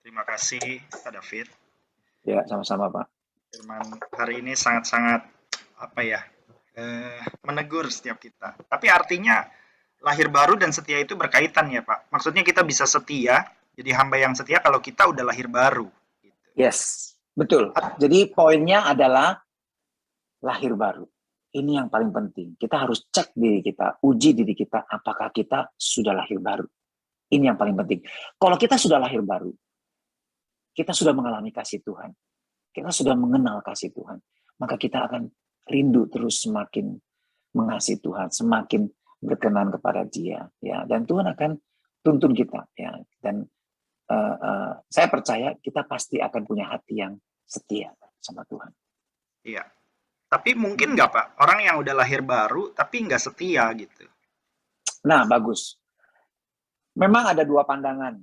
Terima kasih Pak David. Ya, sama-sama Pak. Firman hari ini sangat-sangat menegur setiap kita. Tapi artinya lahir baru dan setia itu berkaitan ya Pak. Maksudnya kita bisa setia, jadi hamba yang setia kalau kita udah lahir baru. Gitu. Yes, betul. Jadi poinnya adalah lahir baru. Ini yang paling penting. Kita harus cek diri kita, uji diri kita, apakah kita sudah lahir baru. Ini yang paling penting. Kalau kita sudah lahir baru, kita sudah mengalami kasih Tuhan, kita sudah mengenal kasih Tuhan, maka kita akan rindu terus semakin mengasihi Tuhan, semakin berkenan kepada Dia, ya. Dan Tuhan akan tuntun kita, ya. Dan saya percaya kita pasti akan punya hati yang setia sama Tuhan. Iya. Tapi mungkin nggak Pak, orang yang udah lahir baru tapi nggak setia gitu. Nah, bagus. Memang ada dua pandangan,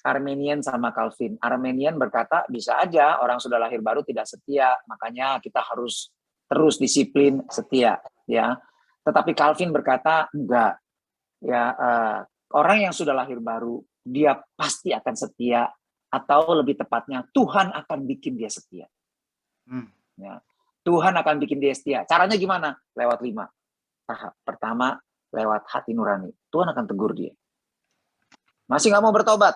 Arminian sama Calvin. Arminian berkata bisa aja orang sudah lahir baru tidak setia, makanya kita harus terus disiplin setia, ya. Tetapi Calvin berkata enggak, ya. Orang yang sudah lahir baru dia pasti akan setia, atau lebih tepatnya Tuhan akan bikin dia setia. Ya. Tuhan akan bikin dia setia. Caranya gimana? Lewat 5 tahap. Pertama, lewat hati nurani. Tuhan akan tegur dia. Masih nggak mau bertobat?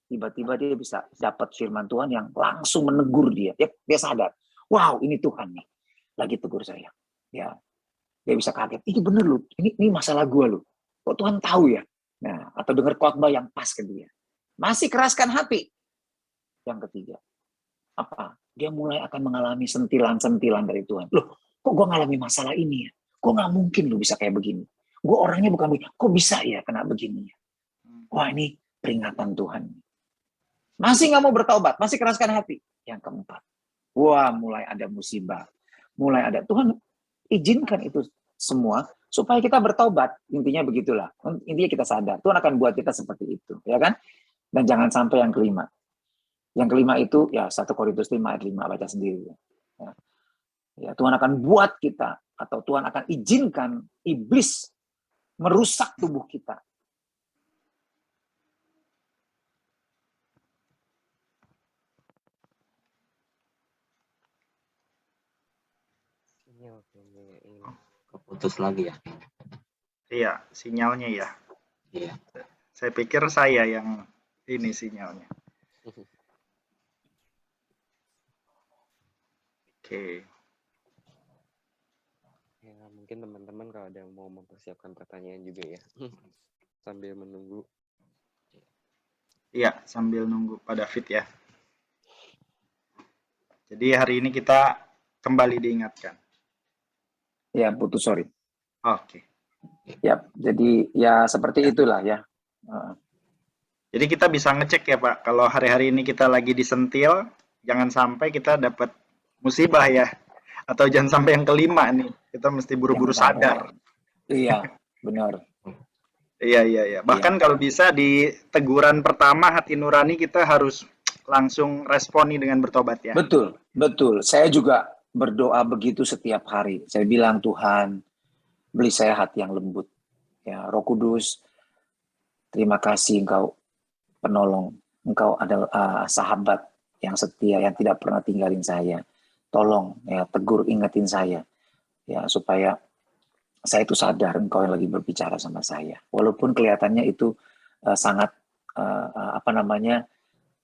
Tiba-tiba dia bisa dapat firman Tuhan yang langsung menegur dia. Dia sadar, wow, ini Tuhan nih lagi tegur saya. Ya, dia bisa kaget. Ini bener loh. Ini masalah gue loh. Kok Tuhan tahu ya? Nah, atau dengar khotbah yang pas ke dia. Masih keraskan hati. Yang ketiga, apa? Dia mulai akan mengalami sentilan-sentilan dari Tuhan. Loh, kok gue ngalami masalah ini ya? Kok nggak mungkin lo bisa kayak begini? Gue orangnya bukan begini. Kok bisa ya kena begini ya? Wah, ini peringatan Tuhan. Masih nggak mau bertobat, masih keraskan hati. Yang keempat, wah, mulai ada musibah. Mulai ada, Tuhan izinkan itu semua supaya kita bertobat. Intinya begitulah. Intinya kita sadar. Tuhan akan buat kita seperti itu. Ya kan? Dan jangan sampai yang kelima. Yang kelima itu ya 1 Korintus 5 ayat 5, baca sendiri. Ya, Tuhan akan buat kita, atau Tuhan akan izinkan iblis merusak tubuh kita. Keputus lagi ya? Iya, sinyalnya ya. Iya. Saya pikir saya yang ini sinyalnya. Oke. Ya, mungkin teman-teman kalau ada yang mau mempersiapkan pertanyaan juga ya, sambil menunggu. Iya, sambil nunggu Pak David ya. Jadi hari ini kita kembali diingatkan. Ya, putus, sorry. Oke. Ya, jadi ya seperti itulah ya. Jadi kita bisa ngecek ya Pak, kalau hari-hari ini kita lagi disentil, jangan sampai kita dapat musibah ya. Atau jangan sampai yang kelima nih, kita mesti buru-buru sadar. Iya, benar. Iya. Bahkan kalau bisa di teguran pertama hati nurani kita harus langsung responi dengan bertobat ya. Betul. Saya juga berdoa begitu setiap hari. Saya bilang, Tuhan, beri saya hati yang lembut. Ya, Roh Kudus, terima kasih Engkau penolong. Engkau adalah sahabat yang setia, yang tidak pernah tinggalin saya. Tolong ya, tegur, ingetin saya. Ya, supaya saya itu sadar Engkau yang lagi berbicara sama saya. Walaupun kelihatannya itu sangat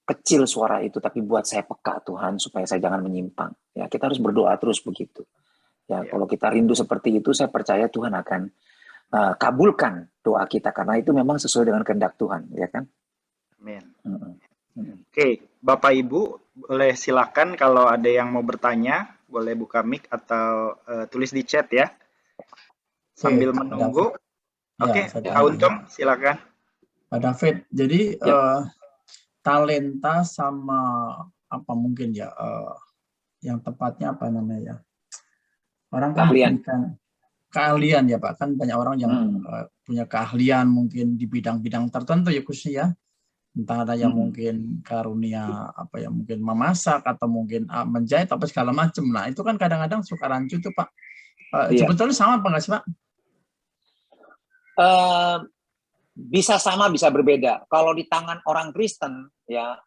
kecil suara itu, tapi buat saya peka Tuhan supaya saya jangan menyimpang. Ya, kita harus berdoa terus begitu. Ya, kalau kita rindu seperti itu, saya percaya Tuhan akan kabulkan doa kita karena itu memang sesuai dengan kehendak Tuhan, ya kan? Amin. Oke, Bapak Ibu boleh silakan kalau ada yang mau bertanya, boleh buka mic atau tulis di chat ya. Sambil menunggu. Oke, Pak Untung silakan. Pak David, jadi talenta sama apa mungkin ya yang tepatnya apa namanya ya, orang kan keahlian ya Pak, kan banyak orang yang punya keahlian mungkin di bidang-bidang tertentu ya khususnya ya, entah ada yang mungkin karunia apa ya, mungkin memasak atau mungkin menjahit apa segala macam. Nah itu kan kadang-kadang suka rancu tuh Pak. Sebetulnya sama apa nggak sih Pak? bisa sama bisa berbeda. Kalau di tangan orang Kristen ya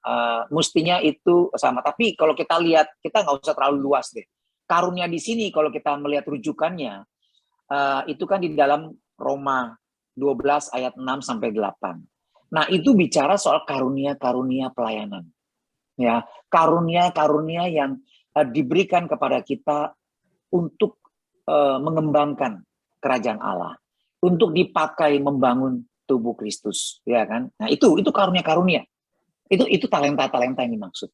mestinya itu sama. Tapi kalau kita lihat, kita nggak usah terlalu luas deh. Karunia di sini kalau kita melihat rujukannya itu kan di dalam Roma 12 ayat 6 sampai 8. Nah, itu bicara soal karunia-karunia pelayanan. Ya, karunia-karunia yang diberikan kepada kita untuk mengembangkan kerajaan Allah, untuk dipakai membangun tubuh Kristus, ya kan? Nah, itu karunia-karunia. Itu talenta-talenta yang dimaksud.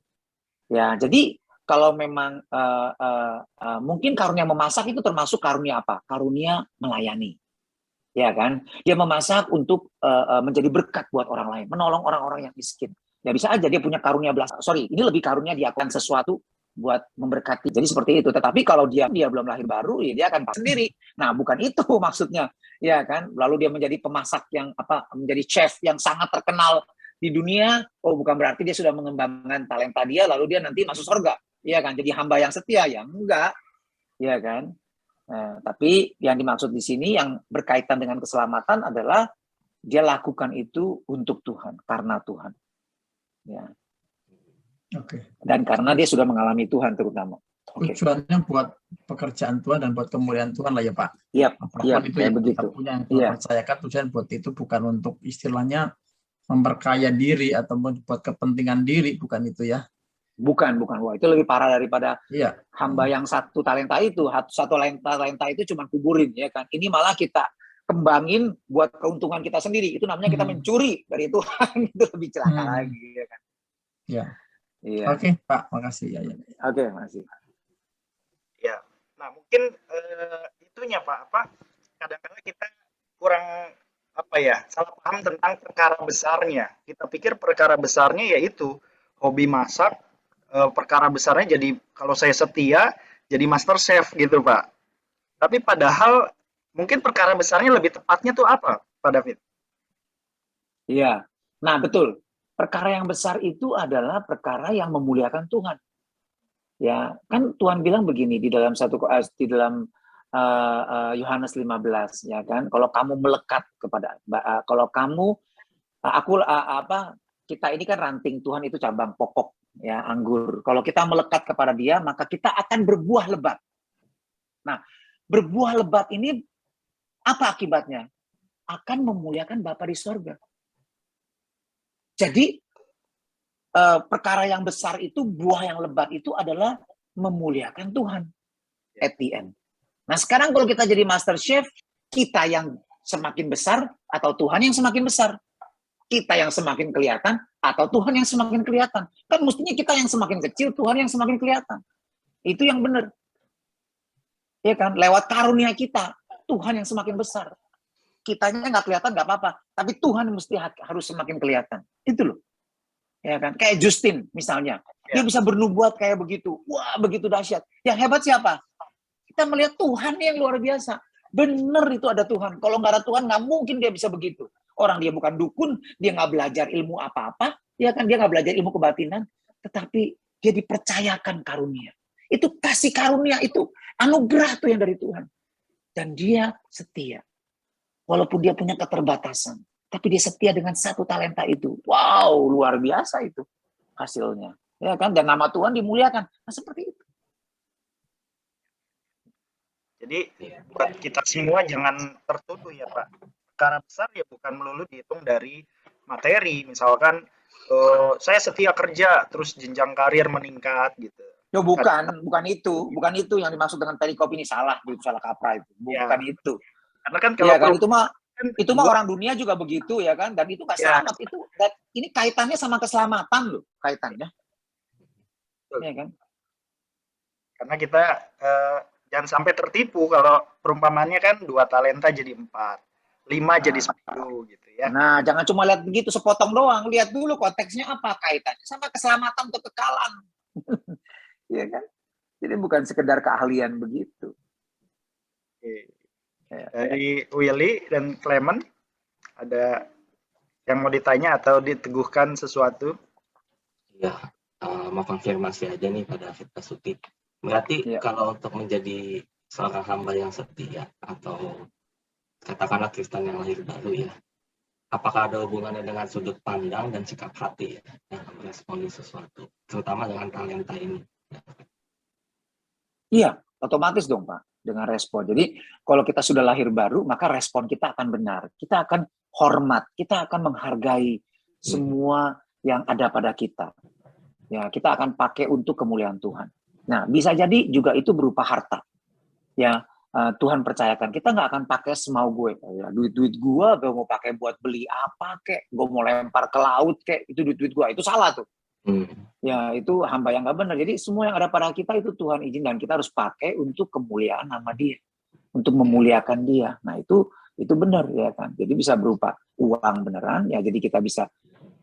Ya, jadi kalau memang mungkin karunia memasak itu termasuk karunia apa? Karunia melayani. Ya kan? Dia memasak untuk menjadi berkat buat orang lain, menolong orang-orang yang miskin. Ya bisa aja dia punya karunia ini lebih karunia dia akan sesuatu buat memberkati. Jadi seperti itu. Tetapi kalau dia belum lahir baru, ya dia akan sendiri. Nah, bukan itu maksudnya, ya kan? Lalu dia menjadi pemasak yang menjadi chef yang sangat terkenal di dunia. Oh, bukan berarti dia sudah mengembangkan talenta dia, lalu dia nanti masuk surga, ya kan? Jadi hamba yang setia, ya enggak, ya kan? Nah, tapi yang dimaksud di sini yang berkaitan dengan keselamatan adalah dia lakukan itu untuk Tuhan, karena Tuhan. Ya. Oke. Dan karena dia sudah mengalami Tuhan terutama. Tujuannya buat pekerjaan Tuhan dan buat kemuliaan Tuhan lah ya Pak. Iya, Apapun itu yang kita punya, yang Tuhan percayakan, tujuan buat itu bukan untuk istilahnya memperkaya diri atau buat kepentingan diri, bukan itu ya. Bukan. Wah, itu lebih parah daripada hamba yang satu talenta itu. Satu talenta itu cuma kuburin, ya kan. Ini malah kita kembangin buat keuntungan kita sendiri. Itu namanya kita mencuri dari Tuhan. Itu lebih celaka lagi, ya kan. Ya. Iya. Oke, Pak, makasih ya. Oke, makasih. Ya. Nah, mungkin itunya Pak, kadang-kadang kita kurang salah paham tentang perkara besarnya. Kita pikir perkara besarnya yaitu hobi masak. Perkara besarnya jadi kalau saya setia jadi master chef gitu Pak. Tapi padahal mungkin perkara besarnya lebih tepatnya tuh apa Pak David? Iya, nah betul. Perkara yang besar itu adalah perkara yang memuliakan Tuhan. Ya, kan Tuhan bilang begini di dalam Yohanes 15, ya kan? Kalau kamu melekat kepada kalau kamu kita ini kan ranting, Tuhan itu cabang pokok, ya, anggur. Kalau kita melekat kepada Dia, maka kita akan berbuah lebat. Nah, berbuah lebat ini apa akibatnya? Akan memuliakan Bapa di sorga. Jadi perkara yang besar itu, buah yang lebat itu adalah memuliakan Tuhan at the end. Nah, sekarang kalau kita jadi master chef, kita yang semakin besar atau Tuhan yang semakin besar? Kita yang semakin kelihatan atau Tuhan yang semakin kelihatan? Kan mestinya kita yang semakin kecil, Tuhan yang semakin kelihatan. Itu yang benar. Ya kan? Lewat karunia kita, Tuhan yang semakin besar. Kitanya nggak kelihatan nggak apa-apa, tapi Tuhan mesti harus semakin kelihatan. Itu loh. Ya kan? Kayak Justin misalnya. Dia bisa bernubuat kayak begitu. Wah, begitu dahsyat. Yang hebat siapa? Kita melihat Tuhan yang luar biasa. Benar itu ada Tuhan. Kalau nggak ada Tuhan, nggak mungkin dia bisa begitu. Orang dia bukan dukun, dia nggak belajar ilmu apa-apa, ya kan, dia nggak belajar ilmu kebatinan, tetapi dia dipercayakan karunia. Itu kasih karunia, itu anugerah tuh yang dari Tuhan. Dan dia setia. Walaupun dia punya keterbatasan, tapi dia setia dengan satu talenta itu. Wow, luar biasa itu hasilnya. Ya kan, dan nama Tuhan dimuliakan. Nah, seperti itu. Jadi buat kita semua jangan tertuduh ya Pak. Perkara besar ya bukan melulu dihitung dari materi. Misalkan saya setia kerja terus jenjang karir meningkat gitu. Ya bukan itu yang dimaksud dengan perikop ini, salah kaprah itu. Bukan itu. Karena kan kalau kan itu mah orang dunia juga begitu ya kan, dan itu nggak selamat itu. Dan ini kaitannya sama keselamatan loh, kaitannya. Ya kan? Karena kita jangan sampai tertipu kalau perumpamannya kan 2 talenta jadi 4, 5 jadi 10 gitu ya. Nah, jangan cuma lihat begitu sepotong doang, lihat dulu konteksnya apa, kaitannya sama keselamatan atau kekalan. Iya kan? Jadi bukan sekedar keahlian begitu. Oke. Dari Willy dan Clement, ada yang mau ditanya atau diteguhkan sesuatu? Ya, mau konfirmasi aja nih pada Pak Suti. Berarti kalau untuk menjadi seorang hamba yang setia atau katakanlah Kristen yang lahir baru ya, apakah ada hubungannya dengan sudut pandang dan sikap hati ya, dalam meresponi sesuatu, terutama dengan talenta ini? Iya, otomatis dong Pak, dengan respon. Jadi kalau kita sudah lahir baru, maka respon kita akan benar. Kita akan hormat, kita akan menghargai semua yang ada pada kita. Ya, kita akan pakai untuk kemuliaan Tuhan. Nah, bisa jadi juga itu berupa harta. Ya, Tuhan percayakan. Kita nggak akan pakai semau gue. Ya, duit-duit gue mau pakai buat beli apa kek, gue mau lempar ke laut kek, itu duit-duit gue. Itu salah tuh. Ya, itu hamba yang nggak benar. Jadi semua yang ada pada kita itu Tuhan izin dan kita harus pakai untuk kemuliaan nama Dia, untuk memuliakan Dia. Nah, itu benar ya kan. Jadi bisa berupa uang beneran ya. Jadi kita bisa,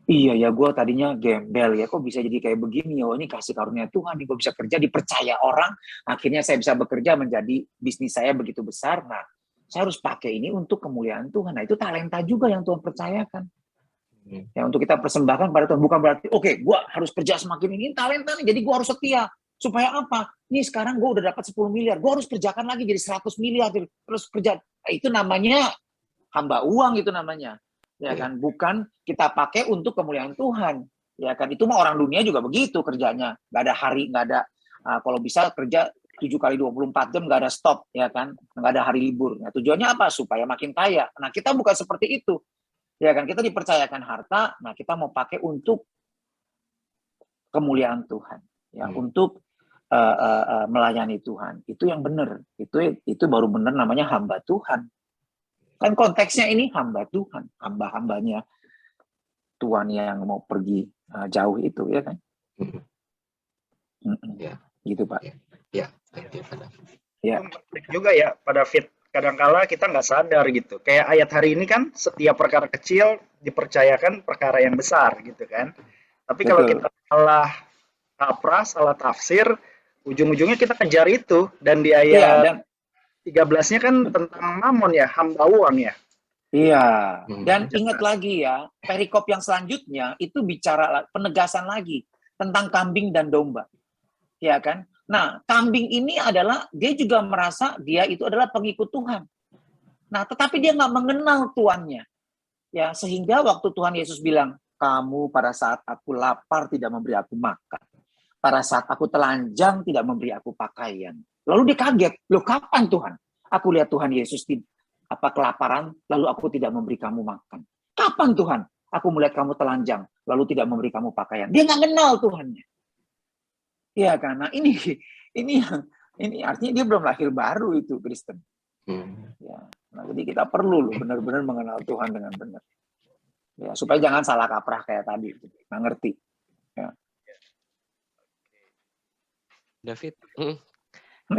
iya ya, gue tadinya gembel ya, kok bisa jadi kayak begini? Oh, ini kasih karunia Tuhan, gue bisa kerja, dipercaya orang, akhirnya saya bisa bekerja menjadi bisnis saya begitu besar. Nah, saya harus pakai ini untuk kemuliaan Tuhan. Nah, itu talenta juga yang Tuhan percayakan. Ya, untuk kita persembahkan pada Tuhan. Bukan berarti, oke, gue harus kerja semakin ini talenta nih, jadi gue harus setia. Supaya apa? Nih sekarang gue udah dapat 10 miliar, gue harus kerjakan lagi jadi 100 miliar, terus kerja. Nah, itu namanya hamba uang, itu namanya. Ya kan, bukan kita pakai untuk kemuliaan Tuhan. Ya kan, itu mah orang dunia juga begitu kerjanya. Nggak ada hari, nggak ada, kalau bisa kerja 7 kali 24 jam, nggak ada stop, ya kan, nggak ada hari libur. Nah, tujuannya apa? Supaya makin kaya. Nah, kita bukan seperti itu. Ya kan, kita dipercayakan harta, nah kita mau pakai untuk kemuliaan Tuhan, ya, untuk melayani Tuhan. Itu yang benar. Itu baru benar namanya hamba Tuhan. Kan konteksnya ini hamba Tuhan, hamba-hambanya Tuhan yang mau pergi jauh itu, ya kan? Ya. Gitu Pak. Ya, thank you. Ya. Juga ya, Pak David. Kadangkala kita nggak sadar gitu. Kayak ayat hari ini kan, setiap perkara kecil dipercayakan perkara yang besar gitu kan. Tapi kalau kita salah kaprah, salah tafsir, ujung-ujungnya kita kejar itu. Dan di ayat 13-nya kan tentang mamon ya, hamba uang ya. Iya, dan ingat lagi ya, perikop yang selanjutnya itu bicara penegasan lagi tentang kambing dan domba. Ya kan? Nah, kambing ini adalah, dia juga merasa dia itu adalah pengikut Tuhan. Nah, tetapi dia nggak mengenal tuannya. Ya, sehingga waktu Tuhan Yesus bilang, kamu pada saat aku lapar tidak memberi aku makan. Pada saat aku telanjang tidak memberi aku pakaian. Lalu dia kaget, loh kapan Tuhan? Aku lihat Tuhan Yesus kelaparan, lalu aku tidak memberi kamu makan. Kapan Tuhan? Aku melihat kamu telanjang, lalu tidak memberi kamu pakaian. Dia nggak kenal Tuhannya. Iya kan? Nah, ini artinya dia belum lahir baru itu Kristen. Ya. Nah, jadi kita perlu loh benar-benar mengenal Tuhan dengan benar. Ya, supaya jangan salah kaprah kayak tadi, nggak ngerti. Ya. David.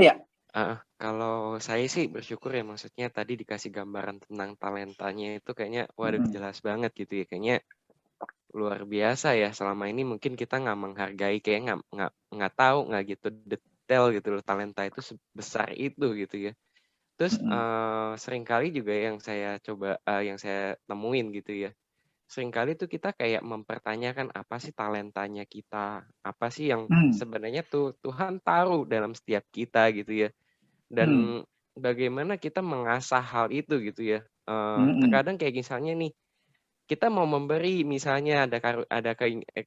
Ya. Kalau saya sih bersyukur ya, maksudnya tadi dikasih gambaran tentang talentanya itu kayaknya waduh jelas banget gitu ya, kayaknya luar biasa ya. Selama ini mungkin kita nggak menghargai, kayak nggak tahu, nggak gitu detail gitu loh, talenta itu sebesar itu gitu ya. Terus seringkali juga yang saya temuin gitu ya, seringkali tuh kita kayak mempertanyakan apa sih talentanya kita, apa sih yang sebenarnya tuh Tuhan taruh dalam setiap kita gitu ya, dan bagaimana kita mengasah hal itu gitu ya. Terkadang kayak misalnya nih, kita mau memberi, misalnya ada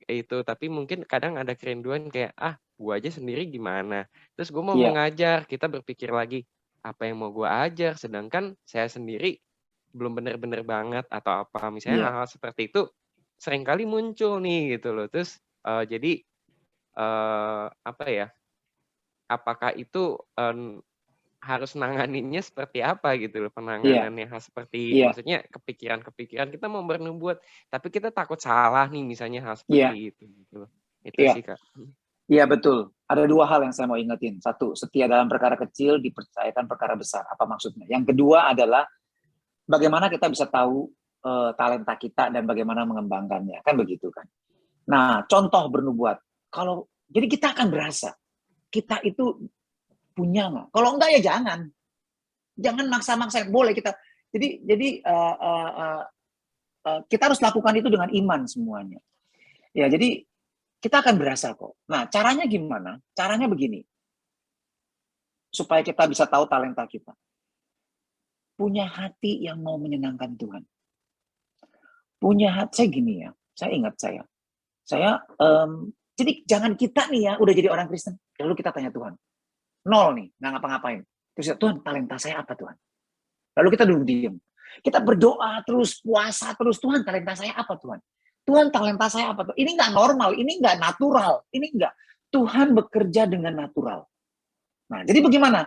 itu, tapi mungkin kadang ada kerinduan kayak, gue aja sendiri gimana. Terus gue mau mengajar, kita berpikir lagi, apa yang mau gue ajar, sedangkan saya sendiri belum benar-benar banget atau apa. Misalnya hal-hal seperti itu seringkali muncul nih gitu loh. Terus jadi apa ya? Apakah itu harus nanganinnya seperti apa gitu loh, penanganannya seperti maksudnya kepikiran kita mau bernubuat tapi kita takut salah nih, misalnya hal seperti itu gitu loh. Itu sih Kak. Iya betul. Ada dua hal yang saya mau ingetin. Satu, setia dalam perkara kecil dipercayakan perkara besar. Apa maksudnya? Yang kedua adalah bagaimana kita bisa tahu talenta kita dan bagaimana mengembangkannya, kan begitu kan. Nah, contoh bernubuat. Jadi kita akan berasa kita itu punya nggak? Kalau enggak ya jangan maksa-maksa. Boleh kita. Jadi kita harus lakukan itu dengan iman semuanya. Ya, jadi kita akan berasa kok. Nah, caranya gimana? Caranya begini. Supaya kita bisa tahu talenta kita. Punya hati yang mau menyenangkan Tuhan. punya hati. Saya gini ya, saya ingat jadi jangan kita nih ya udah jadi orang Kristen, lalu kita tanya Tuhan, 0 nih, nggak ngapa-ngapain. Terus Tuhan, talenta saya apa Tuhan? Lalu kita duduk diam. Kita berdoa terus, puasa terus, Tuhan talenta saya apa Tuhan? Tuhan talenta saya apa Tuhan? Ini nggak normal, ini nggak natural, ini nggak. Tuhan bekerja dengan natural. Nah, jadi bagaimana?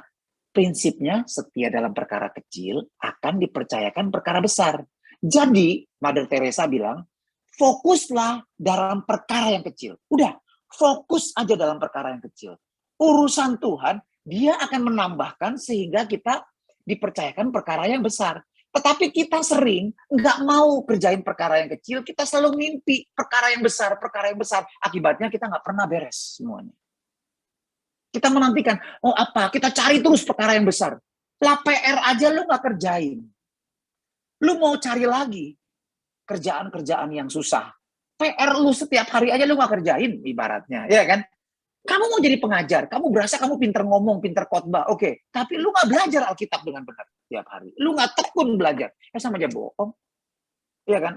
Prinsipnya setia dalam perkara kecil akan dipercayakan perkara besar. Jadi, Mother Teresa bilang, fokuslah dalam perkara yang kecil. Udah, fokus aja dalam perkara yang kecil. Urusan Tuhan, dia akan menambahkan sehingga kita dipercayakan perkara yang besar. Tetapi kita sering nggak mau kerjain perkara yang kecil, kita selalu mimpi perkara yang besar, perkara yang besar. Akibatnya kita nggak pernah beres semuanya. Kita menantikan, oh apa? Kita cari terus perkara yang besar. Lah PR aja lu nggak kerjain. Lu mau cari lagi kerjaan-kerjaan yang susah. PR lu setiap hari aja lu nggak kerjain, ibaratnya, ya kan? Kamu mau jadi pengajar, kamu berasa kamu pinter ngomong, pinter khotbah, oke. Tapi lu nggak belajar Alkitab dengan benar setiap hari. Lu nggak tekun belajar, ya sama aja bohong, ya kan?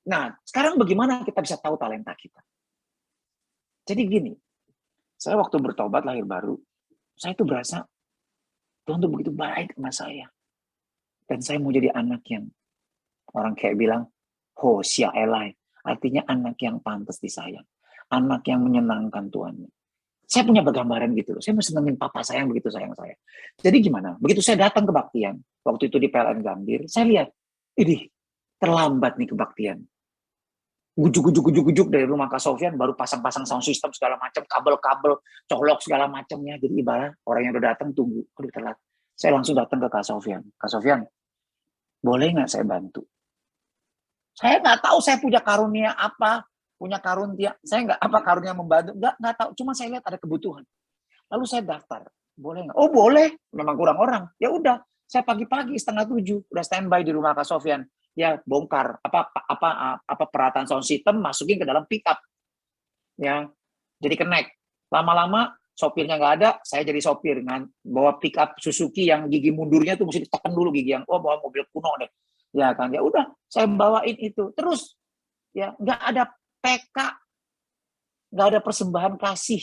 Nah, sekarang bagaimana kita bisa tahu talenta kita? Jadi gini. Saya waktu bertobat lahir baru, saya tuh berasa Tuhan tuh begitu baik sama saya. Dan saya mau jadi anak yang orang kayak bilang, Hosea Elai. Artinya anak yang pantas disayang. Anak yang menyenangkan Tuhan. Saya punya gambaran gitu loh. Saya mau senengin papa saya yang begitu sayang saya. Jadi gimana? Begitu saya datang kebaktian, waktu itu di PLN Gambir, saya lihat, ini terlambat nih kebaktian. Gujuk dari rumah Kak Sofyan, baru pasang-pasang sound system segala macam, kabel-kabel, colok segala macamnya. Jadi ibarat orang yang udah datang tunggu, aduh telat. Saya langsung datang ke Kak Sofyan. Kak Sofyan, boleh nggak saya bantu? Saya nggak tahu saya punya karunia apa, saya nggak apa karunia membantu, nggak tahu. Cuma saya lihat ada kebutuhan. Lalu saya daftar, boleh nggak? Oh boleh, memang kurang orang. Ya udah, saya pagi-pagi 6:30 udah standby di rumah Kak Sofyan. Ya bongkar apa peralatan sound system, masukin ke dalam pickup, ya jadi connect. Lama-lama sopirnya nggak ada, saya jadi sopir bawa pickup Suzuki yang gigi mundurnya tuh mesti ditekan dulu gigi yang bawa mobil kuno deh, ya kan. Ya udah, saya bawain itu terus, ya nggak ada PK, nggak ada persembahan kasih,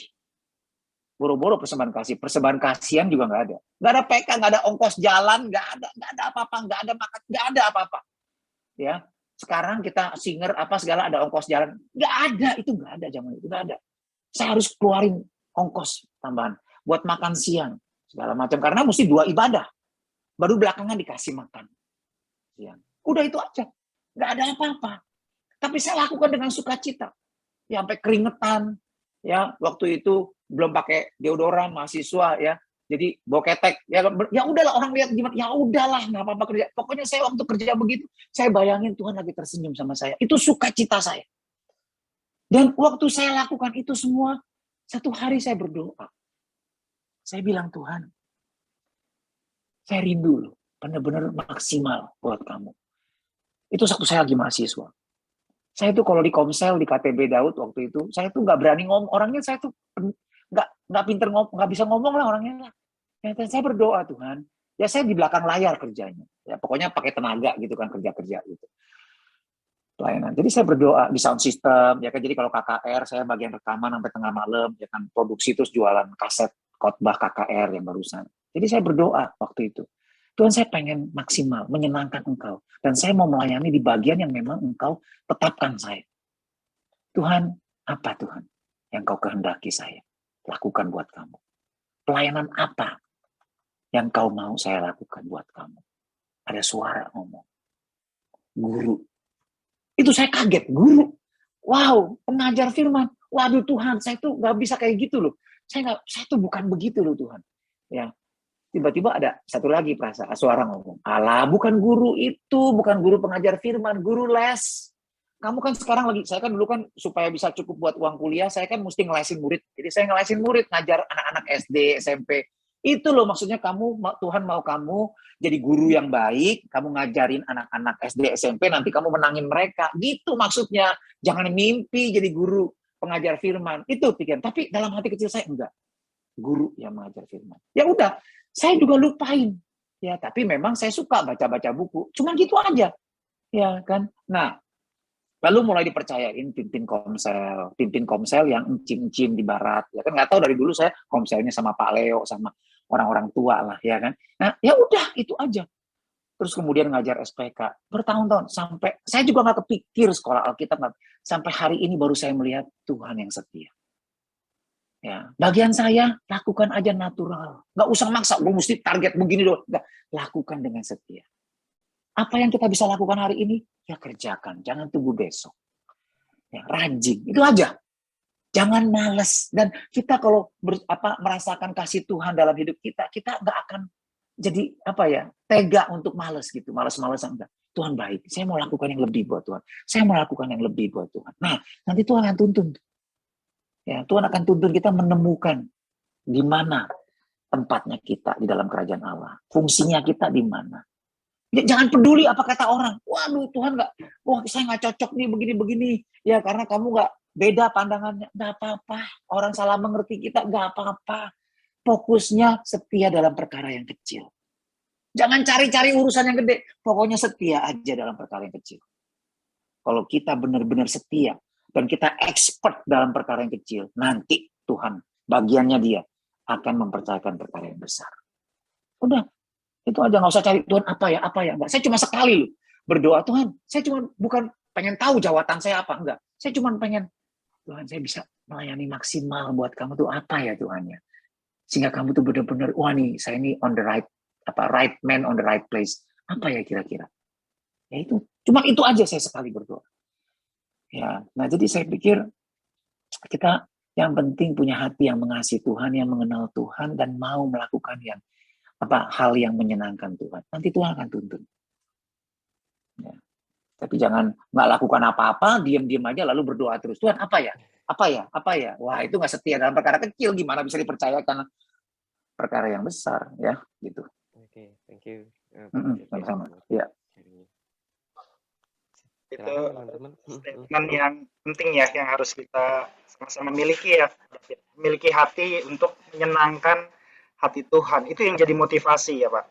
boro-boro persembahan kasihan juga nggak ada PK, nggak ada ongkos jalan, nggak ada apa-apa, nggak ada makan, nggak ada apa-apa. Ya, sekarang kita singer apa segala ada ongkos jalan, nggak ada, itu nggak ada zaman itu, nggak ada. Saya harus keluarin ongkos tambahan buat makan siang segala macam karena mesti 2 ibadah, baru belakangan dikasih makan siang. Udah itu aja, nggak ada apa-apa. Tapi saya lakukan dengan sukacita, ya sampai keringetan, ya waktu itu belum pakai deodoran mahasiswa ya. Jadi boketek, ya udahlah orang lihat gimana, ya udahlah nggak apa-apa kerja. Pokoknya saya waktu kerja begitu, saya bayangin Tuhan lagi tersenyum sama saya. Itu sukacita saya. Dan waktu saya lakukan itu semua, satu hari saya berdoa. Saya bilang, Tuhan, saya rindu loh, benar-benar maksimal buat kamu. Itu waktu saya lagi mahasiswa. Saya tuh kalau di Komsel, di KTB Daud waktu itu, saya tuh nggak berani ngomong. Orangnya saya tuh nggak pinter ngomong, nggak bisa ngomong lah orangnya lah. Ya, saya berdoa Tuhan, ya saya di belakang layar kerjanya, ya pokoknya pakai tenaga gitu kan kerja gitu, pelayanan. Jadi saya berdoa di sound system, ya kan. Jadi kalau KKR saya bagian rekaman sampai tengah malam, ya kan produksi terus jualan kaset khotbah KKR yang barusan. Jadi saya berdoa waktu itu, Tuhan saya pengen maksimal, menyenangkan Engkau, dan saya mau melayani di bagian yang memang Engkau tetapkan saya. Tuhan, apa Tuhan yang Kau kehendaki saya lakukan buat kamu? Pelayanan apa yang Kau mau saya lakukan buat kamu? Ada suara ngomong, guru. Itu saya kaget, guru. Wow, pengajar firman. Waduh Tuhan, saya tuh nggak bisa kayak gitu loh. Saya tuh bukan begitu loh Tuhan. Ya, tiba-tiba ada satu lagi suara ngomong. Alah, bukan guru itu, bukan guru pengajar firman, guru les. Kamu kan sekarang saya kan dulu kan supaya bisa cukup buat uang kuliah, saya kan mesti ngelesin murid. Jadi saya ngelesin murid, ngajar anak-anak SD, SMP. Itu loh maksudnya Tuhan mau kamu jadi guru yang baik, kamu ngajarin anak-anak SD, SMP, nanti kamu menangin mereka. Gitu maksudnya. Jangan mimpi jadi guru pengajar firman. Itu pikiran. Tapi dalam hati kecil saya enggak. Guru yang mengajar firman. Ya udah, saya juga lupain. Ya, tapi memang saya suka baca-baca buku. Cuma gitu aja. Ya kan? Nah, Lalu mulai dipercayain pimpin komsel yang encim-encim di barat. Ya kan nggak tahu dari dulu saya komselnya sama Pak Leo, sama orang-orang tua lah, ya kan. Nah, ya udah itu aja. Terus kemudian ngajar SPK bertahun-tahun sampai saya juga nggak kepikir sekolah Alkitab, sampai hari ini baru saya melihat Tuhan yang setia. Ya, bagian saya lakukan aja natural, nggak usah maksa, gue mesti target begini doang. Lakukan dengan setia. Apa yang kita bisa lakukan hari ini, ya kerjakan, jangan tunggu besok. Ya, rajin, itu aja. Jangan malas. Dan kita kalau merasakan kasih Tuhan dalam hidup kita, kita nggak akan jadi tega untuk malas gitu, malas-malasan enggak. Tuhan baik, saya mau lakukan yang lebih buat Tuhan. Saya mau lakukan yang lebih buat Tuhan. Nah, nanti Tuhan akan tuntun. Ya, Tuhan akan tuntun kita menemukan di mana tempatnya kita di dalam kerajaan Allah. Fungsinya kita di mana. Ya, jangan peduli apa kata orang. Waduh, Tuhan saya nggak cocok nih begini-begini. Ya, karena kamu nggak beda pandangannya. Nggak apa-apa. Orang salah mengerti kita, nggak apa-apa. Fokusnya setia dalam perkara yang kecil. Jangan cari-cari urusan yang gede. Pokoknya setia aja dalam perkara yang kecil. Kalau kita benar-benar setia dan kita expert dalam perkara yang kecil, nanti Tuhan, bagiannya dia, akan mempercayakan perkara yang besar. Udah, itu aja. Nggak usah cari Tuhan apa ya. Enggak. Saya cuma sekali loh berdoa, Tuhan, saya cuma bukan pengen tahu jawatan saya apa. Enggak. Saya cuma pengen, Tuhan, saya bisa melayani maksimal buat kamu tuh apa ya Tuhan ya. Sehingga kamu tuh benar-benar, wah nih, saya ini on the right man on the right place. Apa ya kira-kira? Ya itu, cuma itu aja saya sekali berdoa. Ya, nah jadi saya pikir kita yang penting punya hati yang mengasihi Tuhan, yang mengenal Tuhan dan mau melakukan hal yang menyenangkan Tuhan. Nanti Tuhan akan tuntun. Ya. Tapi jangan nggak lakukan apa-apa, diam-diam aja lalu berdoa terus. Tuhan apa ya? Wah, itu nggak setia dalam perkara kecil, gimana bisa dipercayakan perkara yang besar, ya, gitu. Oke, thank you. Sama-sama. Ya. Itu statement yang penting ya, yang harus kita sama-sama miliki ya, miliki hati untuk menyenangkan hati Tuhan. Itu yang jadi motivasi ya, Pak.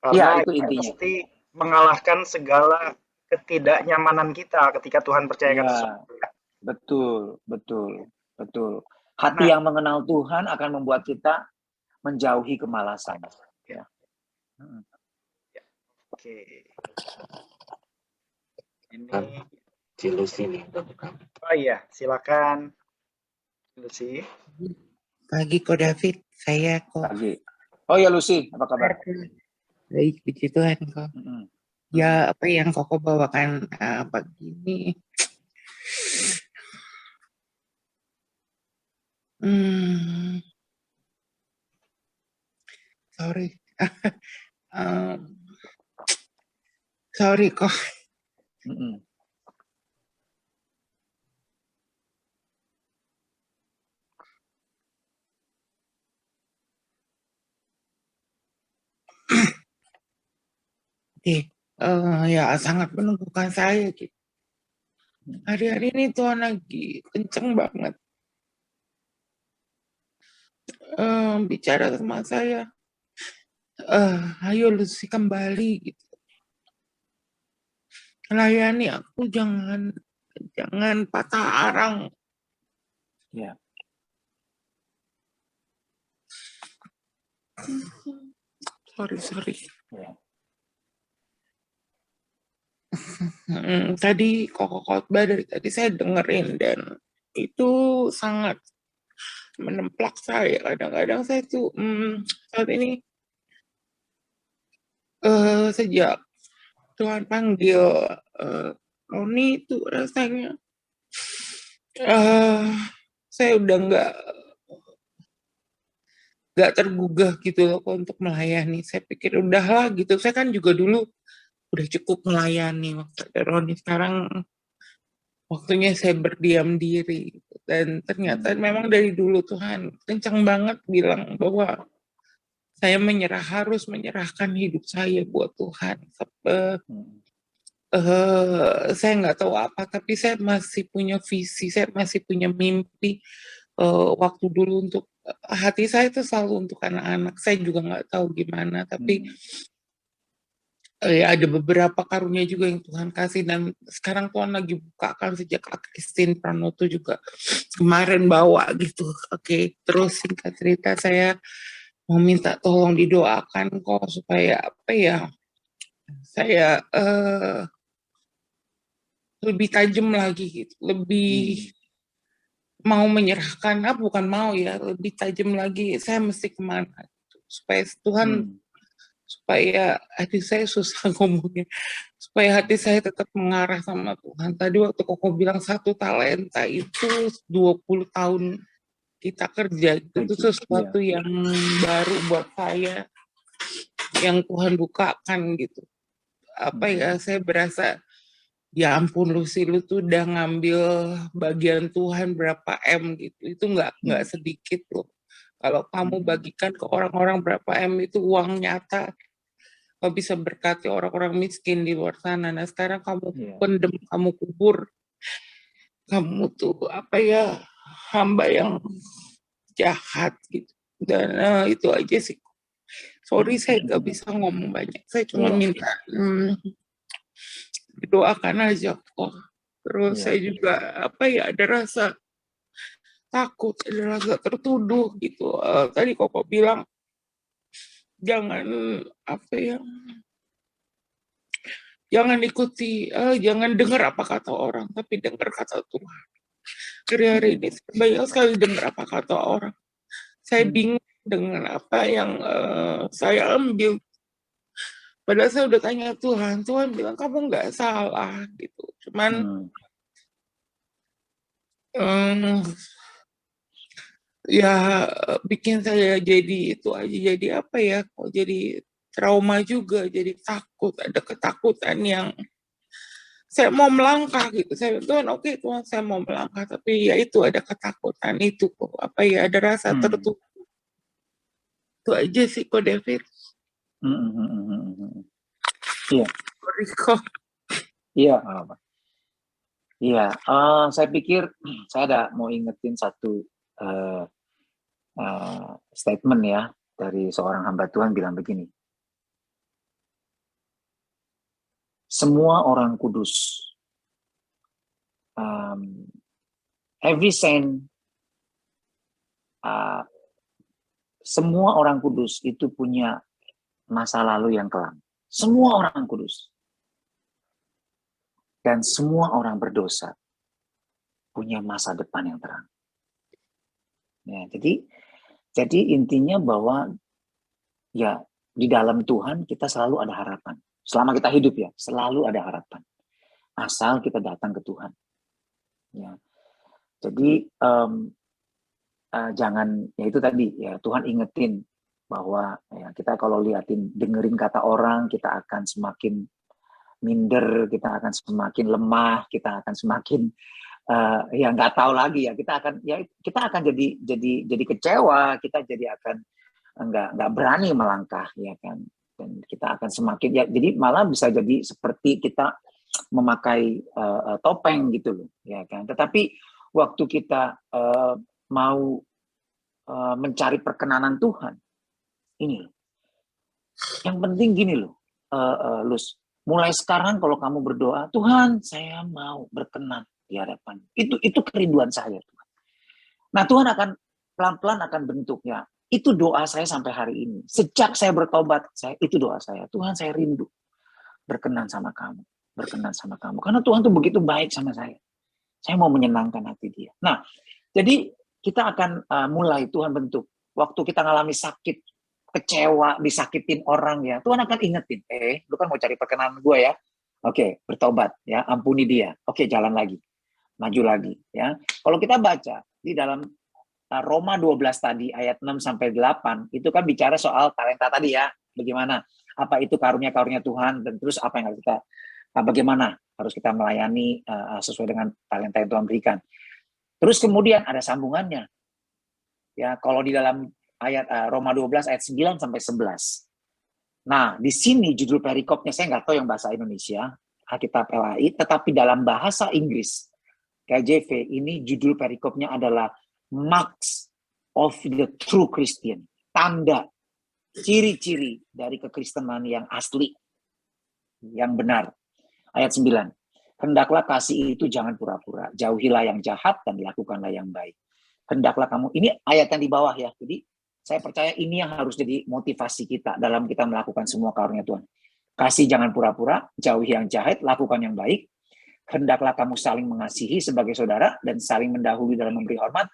Karena itu intinya. Pasti mengalahkan segala ketidaknyamanan kita ketika Tuhan percayakan sesuatu. Betul. Hati yang mengenal Tuhan akan membuat kita menjauhi kemalasan. Ya. Oke. Ini Lucy nih. Oh iya, silakan Lucy. Pagi Ko David, saya kok. Pagi. Oh ya Lucy, apa kabar? Baik, puji Tuhan kok. Ya, apa yang Koko bawakan pagi ini? Sorry. Sorry kok. Ya sangat menumbuhkan saya gitu. Hari-hari ini Tuhan lagi kenceng banget bicara sama saya. Ayo Lucy kembali gitu. Layani aku, jangan patah arang. Ya. Sorry. Ya. Tadi Koko khotbah dari tadi saya dengerin dan itu sangat menemplak saya. Kadang-kadang saya tuh saat ini sejak Tuhan panggil Roni itu rasanya saya udah nggak tergugah gitu loh untuk melayani. Saya pikir udahlah gitu. Saya kan juga dulu udah cukup melayani waktu ada Roni. Sekarang waktunya saya berdiam diri. Dan ternyata memang dari dulu Tuhan kencang banget bilang bahwa saya harus menyerahkan hidup saya buat Tuhan. Saya nggak tahu apa, tapi saya masih punya visi, saya masih punya mimpi. Waktu dulu untuk hati saya itu selalu untuk anak-anak. Saya juga nggak tahu gimana, tapi ya ada beberapa karunia juga yang Tuhan kasih, dan sekarang Tuhan lagi bukakan sejak Christine Pranoto juga kemarin bawa gitu. Oke, terus singkat cerita saya mau minta tolong didoakan kok supaya apa ya, saya lebih tajam lagi gitu, lebih mau menyerahkan, bukan mau ya, lebih tajam lagi saya mesti kemana gitu. Supaya Tuhan supaya hati saya susah ngomongnya, supaya hati saya tetap mengarah sama Tuhan. Tadi waktu Koko bilang 1 talenta itu 20 tahun kita kerja, itu sesuatu yang baru buat saya, yang Tuhan bukakan gitu. Apa ya, saya berasa, ya ampun Lucy, lu tuh udah ngambil bagian Tuhan berapa M gitu, itu nggak sedikit loh. Kalau kamu bagikan ke orang-orang berapa M itu uang nyata, kau bisa berkati orang-orang miskin di luar sana. Nah sekarang kamu pendem, kamu kubur, kamu tuh apa ya, hamba yang jahat gitu. Dan itu aja sih. Sorry saya nggak bisa ngomong banyak. Saya cuma minta doakan aja kok. Terus saya juga apa ya, ada rasa takut, ada rasa tertuduh gitu. Tadi Koko bilang jangan apa ya, jangan ikuti, jangan dengar apa kata orang, tapi dengar kata Tuhan. Hari-hari ini banyak sekali dengar apa kata orang. Saya bingung dengan apa yang saya ambil. Padahal saya udah tanya Tuhan, Tuhan bilang kamu nggak salah gitu. Cuman ya bikin saya jadi itu aja, jadi apa ya, kok jadi trauma juga, jadi takut, ada ketakutan yang saya mau melangkah gitu. Saya Tuhan, oke Tuhan, saya mau melangkah, tapi ya itu ada ketakutan itu kok, apa ya, ada rasa tertutup. Itu aja sih kok David. Iya. Iya. Iya. Saya pikir saya mau ingetin satu statement ya dari seorang hamba Tuhan, bilang begini. Semua orang kudus, every saint, semua orang kudus itu punya masa lalu yang kelam. Semua orang kudus. Dan semua orang berdosa punya masa depan yang terang. Ya, jadi intinya bahwa ya di dalam Tuhan kita selalu ada harapan. Selama kita hidup ya, selalu ada harapan. Asal kita datang ke Tuhan. Ya. Jadi jangan, ya itu tadi ya, Tuhan ingetin bahwa ya, kita kalau dengerin kata orang, kita akan semakin minder, kita akan semakin lemah, kita akan semakin ya nggak tahu lagi ya, kita akan jadi kecewa, kita jadi akan nggak berani melangkah ya kan, dan kita akan semakin ya, jadi malah bisa jadi seperti kita memakai topeng gitu loh ya kan. Tetapi waktu kita mau mencari perkenanan Tuhan, ini loh yang penting, gini loh Lus, mulai sekarang kalau kamu berdoa, Tuhan saya mau berkenan di hadapan, itu kerinduan saya Tuhan. Nah Tuhan akan pelan-pelan akan bentuknya. Itu doa saya sampai hari ini. Sejak saya bertobat, itu doa saya. Tuhan, saya rindu berkenan sama kamu. Berkenan sama kamu. Karena Tuhan tuh begitu baik sama saya. Saya mau menyenangkan hati dia. Nah, jadi kita akan mulai Tuhan bentuk. Waktu kita ngalami sakit, kecewa, disakitin orang ya, Tuhan akan ingetin. Lu kan mau cari perkenanan gue ya. Oke, bertobat ya, ampuni dia. Oke, jalan lagi. Maju lagi ya. Kalau kita baca di dalam Roma 12 tadi ayat 6 sampai 8 itu kan bicara soal talenta tadi ya. Bagaimana? Apa itu karunia-karunia Tuhan, dan terus apa yang harus kita bagaimana harus kita melayani sesuai dengan talenta yang Tuhan berikan. Terus kemudian ada sambungannya. Ya, kalau di dalam ayat Roma 12 ayat 9 sampai 11. Nah, di sini judul perikopnya saya nggak tahu yang bahasa Indonesia, Alkitab LAI, tetapi dalam bahasa Inggris KJV ini judul perikopnya adalah marks of the true Christian. Tanda, ciri-ciri dari kekristenan yang asli. yang benar. Ayat 9. Hendaklah kasih itu jangan pura-pura. Jauhilah yang jahat dan lakukanlah yang baik. Hendaklah kamu, ini ayat yang di bawah ya. Jadi saya percaya ini yang harus jadi motivasi kita dalam kita melakukan semua karunia Tuhan. Kasih jangan pura-pura, jauhi yang jahat, lakukan yang baik. Hendaklah kamu saling mengasihi sebagai saudara dan saling mendahului dalam memberi hormat.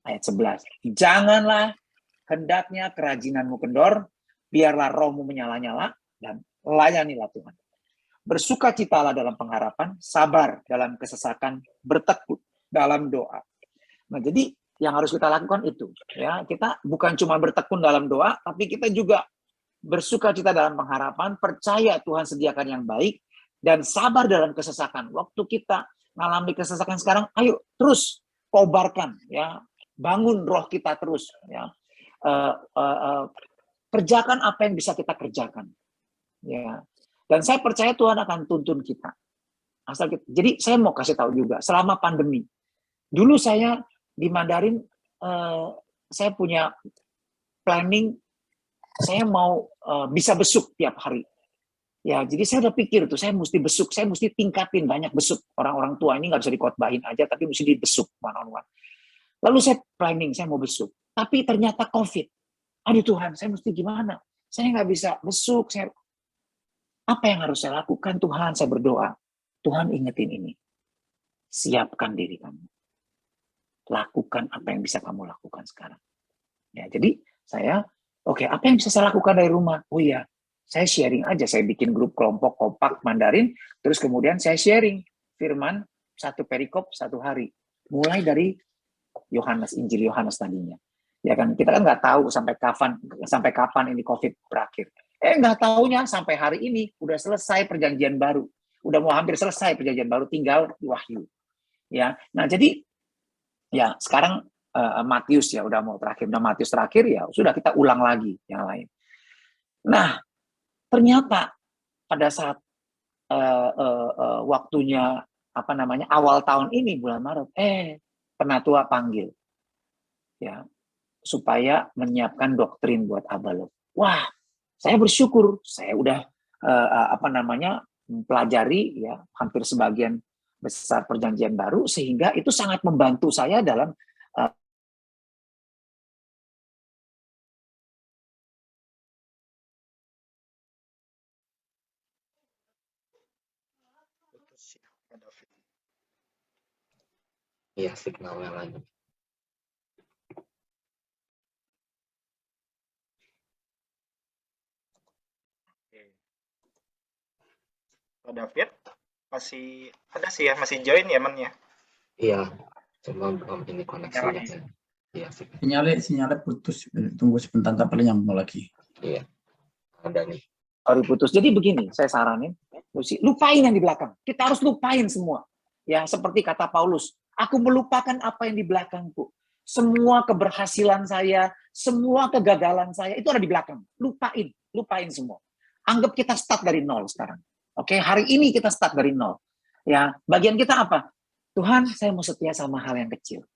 Ayat 11. Janganlah hendaknya kerajinanmu kendor, biarlah rohmu menyala-nyala dan layanilah Tuhan. Bersukacitalah dalam pengharapan, sabar dalam kesesakan, bertekun dalam doa. Nah, jadi yang harus kita lakukan itu, ya, kita bukan cuma bertekun dalam doa, tapi kita juga bersukacita dalam pengharapan, percaya Tuhan sediakan yang baik, dan sabar dalam kesesakan. Waktu kita mengalami kesesakan sekarang, ayo terus kobarkan, ya, bangun roh kita terus, ya, kerjakan apa yang bisa kita kerjakan, ya. Dan saya percaya Tuhan akan tuntun kita. Jadi saya mau kasih tahu juga, selama pandemi, dulu saya di Mandarin, saya punya planning, saya mau bisa besuk tiap hari. Ya, jadi saya udah pikir tuh, saya mesti besuk, saya mesti tingkatin banyak besuk. Orang-orang tua ini nggak bisa dikotbahin aja, tapi mesti dibesuk one-on-one. Lalu saya planning, saya mau besuk. Tapi ternyata COVID. Aduh Tuhan, saya mesti gimana? Saya nggak bisa besuk, apa yang harus saya lakukan? Tuhan, saya berdoa. Tuhan ingetin ini. Siapkan diri kamu. Lakukan apa yang bisa kamu lakukan sekarang. Ya, jadi saya, oke, apa yang bisa saya lakukan dari rumah? Oh iya, saya sharing aja. Saya bikin grup kelompok kompak Mandarin, terus kemudian saya sharing firman satu perikop satu hari. Mulai dari Yohanes, Injil Yohanes tadinya. Ya kan, kita kan nggak tahu sampai kapan ini COVID berakhir. Nggak taunya sampai hari ini udah selesai perjanjian baru, udah mau hampir selesai perjanjian baru, tinggal Wahyu, ya. Nah jadi ya sekarang Matius ya udah mau terakhir, udah Matius terakhir ya sudah kita ulang lagi yang lain. Nah ternyata pada saat waktunya awal tahun ini bulan Maret, Penatua panggil, ya supaya menyiapkan doktrin buat Abalok. Wah. Saya bersyukur, saya udah mempelajari ya hampir sebagian besar perjanjian baru, sehingga itu sangat membantu saya dalam Iya, signalnya lagi. David masih ada sih ya, masih join ya Men ya? Iya, cuma belum ini koneksinya. Iya, sinyalnya putus, tunggu sebentar paling nyambung lagi. Iya, ada nih. Sorry putus. Jadi begini, saya saranin, lupain yang di belakang. Kita harus lupain semua. Ya, seperti kata Paulus, aku melupakan apa yang di belakangku. Semua keberhasilan saya, semua kegagalan saya itu ada di belakang. Lupain semua. Anggap kita start dari nol sekarang. Oke, hari ini kita start dari nol. Ya, bagian kita apa? Tuhan, saya mau setia sama hal yang kecil.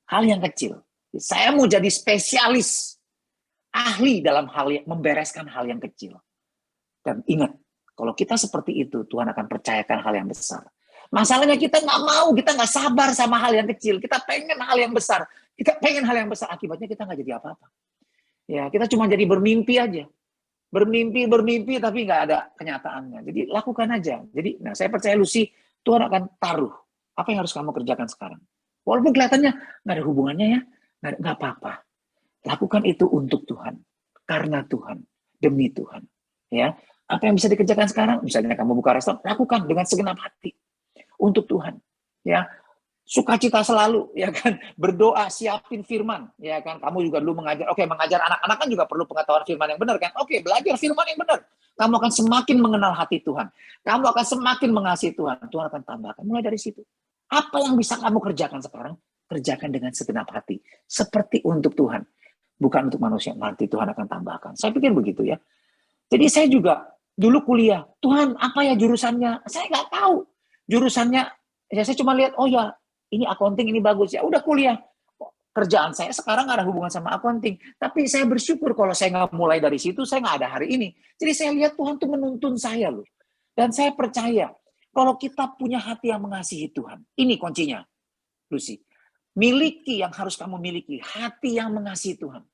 Hal yang kecil. Saya mau jadi spesialis, ahli dalam membereskan hal yang kecil. Dan ingat, kalau kita seperti itu, Tuhan akan percayakan hal yang besar. Masalahnya kita nggak mau, kita nggak sabar sama hal yang kecil. Kita pengen hal yang besar. Akibatnya kita nggak jadi apa-apa. Ya, kita cuma jadi bermimpi aja. Bermimpi tapi nggak ada kenyataannya. Jadi lakukan aja. Jadi, saya percaya Lucy, Tuhan akan taruh apa yang harus kamu kerjakan sekarang. Walaupun kelihatannya nggak ada hubungannya ya, nggak apa-apa. Lakukan itu untuk Tuhan, karena Tuhan, demi Tuhan. Ya, apa yang bisa dikerjakan sekarang? Misalnya kamu buka restoran, lakukan dengan segenap hati untuk Tuhan. Ya, sukacita selalu, ya kan, berdoa, siapin firman, ya kan. Kamu juga dulu mengajar anak-anak kan juga perlu pengetahuan firman yang benar kan. Oke, belajar firman yang benar. Kamu akan semakin mengenal hati Tuhan. Kamu akan semakin mengasihi Tuhan. Tuhan akan tambahkan. Mulai dari situ. Apa yang bisa kamu kerjakan sekarang? Kerjakan dengan segenap hati. Seperti untuk Tuhan. Bukan untuk manusia. Nanti Tuhan akan tambahkan. Saya pikir begitu ya. Jadi saya juga dulu kuliah. Tuhan, apa ya jurusannya? Saya nggak tahu. Jurusannya, ya saya cuma lihat, oh ya, ini accounting, ini bagus. Ya udah kuliah. Kerjaan saya sekarang nggak ada hubungan sama accounting. Tapi saya bersyukur kalau saya nggak mulai dari situ, saya nggak ada hari ini. Jadi saya lihat Tuhan tuh menuntun saya loh. Dan saya percaya, kalau kita punya hati yang mengasihi Tuhan, ini kuncinya, Lucy. Miliki yang harus kamu miliki, hati yang mengasihi Tuhan.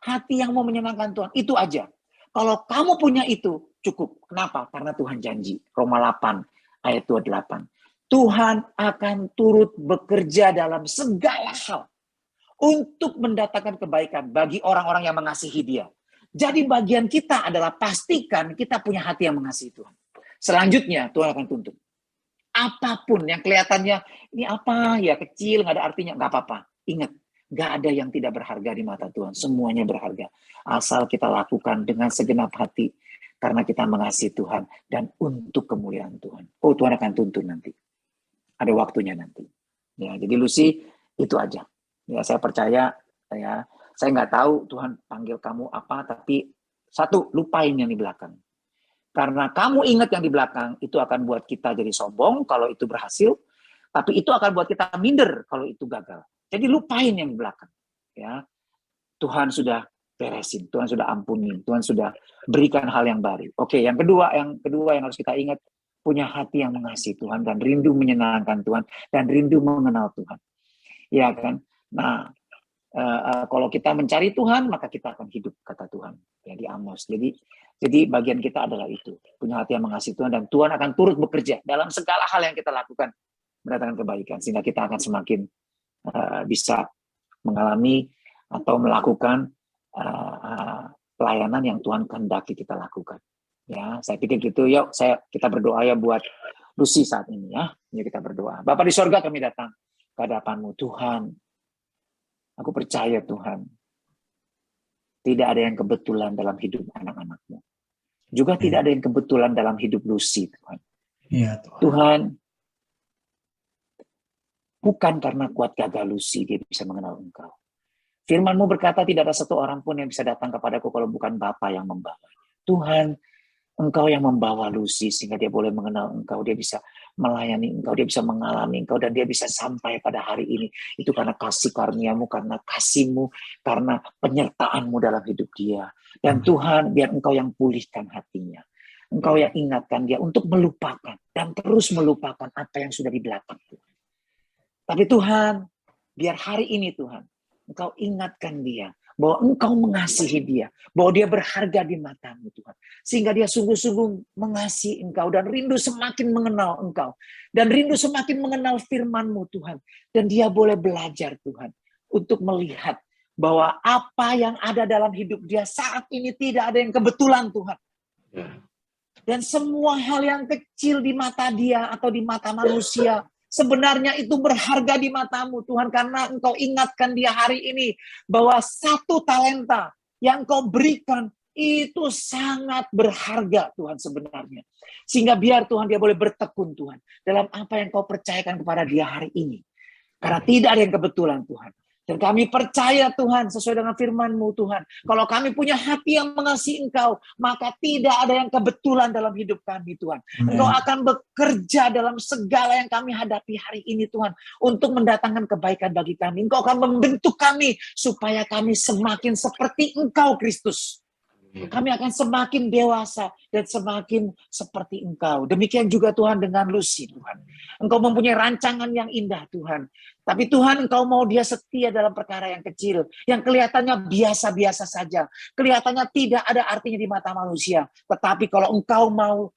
Hati yang mau menyenangkan Tuhan, itu aja. Kalau kamu punya itu, cukup. Kenapa? Karena Tuhan janji. Roma 8, ayat 28. Tuhan akan turut bekerja dalam segala hal untuk mendatangkan kebaikan bagi orang-orang yang mengasihi Dia. Jadi bagian kita adalah pastikan kita punya hati yang mengasihi Tuhan. Selanjutnya Tuhan akan tuntut. Apapun yang kelihatannya, ini apa ya, kecil, nggak ada artinya, nggak apa-apa. Ingat, nggak ada yang tidak berharga di mata Tuhan. Semuanya berharga. Asal kita lakukan dengan segenap hati. Karena kita mengasihi Tuhan dan untuk kemuliaan Tuhan. Oh, Tuhan akan tuntut nanti. Ada waktunya nanti. Ya, jadi Lucy, itu aja. Ya, saya percaya, ya, saya nggak tahu Tuhan panggil kamu apa, tapi satu, lupain yang di belakang. Karena kamu ingat yang di belakang, itu akan buat kita jadi sombong kalau itu berhasil, tapi itu akan buat kita minder kalau itu gagal. Jadi lupain yang di belakang. Ya, Tuhan sudah beresin, Tuhan sudah ampunin, Tuhan sudah berikan hal yang baru. Oke, yang kedua yang harus kita ingat, punya hati yang mengasihi Tuhan dan rindu menyenangkan Tuhan dan rindu mengenal Tuhan. Ya kan? Nah, kalau kita mencari Tuhan, maka kita akan hidup, kata Tuhan. Ya, di Amos. Jadi bagian kita adalah itu. Punya hati yang mengasihi Tuhan dan Tuhan akan turut bekerja dalam segala hal yang kita lakukan mendatangkan kebaikan. Sehingga kita akan semakin bisa mengalami atau melakukan pelayanan yang Tuhan kehendaki kita lakukan. Ya, saya pikir gitu. Yuk, kita berdoa ya buat Lucy saat ini ya. Yuk kita berdoa. Bapa di sorga, kami datang ke hadapan-Mu, Tuhan. Aku percaya Tuhan, tidak ada yang kebetulan dalam hidup anak-anak-Mu. Juga tidak ada yang kebetulan dalam hidup Lucy, Tuhan. Ya, Tuhan. Tuhan, bukan karena kuat gagah Lucy dia bisa mengenal Engkau. Firman-Mu berkata tidak ada satu orang pun yang bisa datang kepadaku kalau bukan Bapa yang membawanya. Tuhan, Engkau yang membawa Lucy sehingga dia boleh mengenal Engkau, dia bisa melayani Engkau, dia bisa mengalami Engkau, dan dia bisa sampai pada hari ini. Itu karena kasih karunia-Mu, karena kasih-Mu, karena penyertaan-Mu dalam hidup dia. Dan Tuhan, biar Engkau yang pulihkan hatinya. Engkau yang ingatkan dia untuk melupakan dan terus melupakan apa yang sudah di belakang Tuhan. Tapi Tuhan, biar hari ini Tuhan, Engkau ingatkan dia bahwa Engkau mengasihi dia, bahwa dia berharga di mata-Mu Tuhan. Sehingga dia sungguh-sungguh mengasihi Engkau dan rindu semakin mengenal Engkau. Dan rindu semakin mengenal firman-Mu Tuhan. Dan dia boleh belajar Tuhan untuk melihat bahwa apa yang ada dalam hidup dia saat ini tidak ada yang kebetulan Tuhan. Dan semua hal yang kecil di mata dia atau di mata manusia sebenarnya itu berharga di mata-Mu Tuhan, karena Engkau ingatkan dia hari ini bahwa 1 talenta yang Engkau berikan itu sangat berharga Tuhan sebenarnya. Sehingga biar Tuhan dia boleh bertekun Tuhan dalam apa yang Kau percayakan kepada dia hari ini. Karena tidak ada yang kebetulan Tuhan. Dan kami percaya Tuhan sesuai dengan firman-Mu Tuhan. Kalau kami punya hati yang mengasihi Engkau, maka tidak ada yang kebetulan dalam hidup kami Tuhan. Engkau akan bekerja dalam segala yang kami hadapi hari ini Tuhan. Untuk mendatangkan kebaikan bagi kami. Engkau akan membentuk kami supaya kami semakin seperti Engkau Kristus. Kami akan semakin dewasa dan semakin seperti Engkau. Demikian juga Tuhan dengan Lucy Tuhan. Engkau mempunyai rancangan yang indah Tuhan. Tapi Tuhan, Engkau mau dia setia dalam perkara yang kecil. Yang kelihatannya biasa-biasa saja. Kelihatannya tidak ada artinya di mata manusia. Tetapi kalau Engkau mau